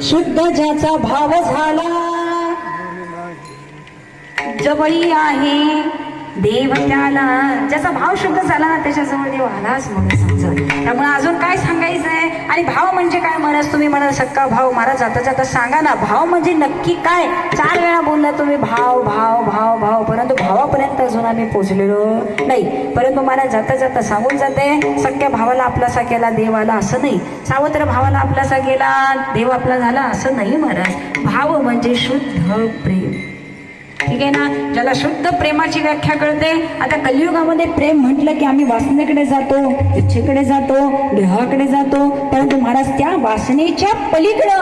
शुद्ध ज्याचा भाव झाला जवळी आहे देव त्याला. ज्याचा भाव शुद्ध झाला ना त्याच्याजवळ देव आलाच म्हणून समजत. त्यामुळे अजून काय सांगायचंय. आणि भाव म्हणजे काय म्हणत तुम्ही म्हणाल सक्का भाव. मला जाता जाता सांगा ना भाव म्हणजे नक्की काय. 4 वेळा बोलला तुम्ही भाव भाव भाव भाव, परंतु भावापर्यंत अजून आम्ही पोचलेलो नाही. परंतु मला जाता जाता सांगून जाते सख्या भावाला आपलासा केला देव आला असं नाही. सावत्र भावाला आपलासा केला देव आपला झाला असं नाही महाराज. भाव म्हणजे शुद्ध प्रेम. ठीक आहे ना. ज्याला शुद्ध प्रेमाची व्याख्या कळते. आता कलियुगामध्ये प्रेम म्हटलं की आम्ही वासनेकडे जातो, इच्छेकडे जातो, देहाकडे जातो. परंतु महाराज त्या वासनेच्या पलीकडं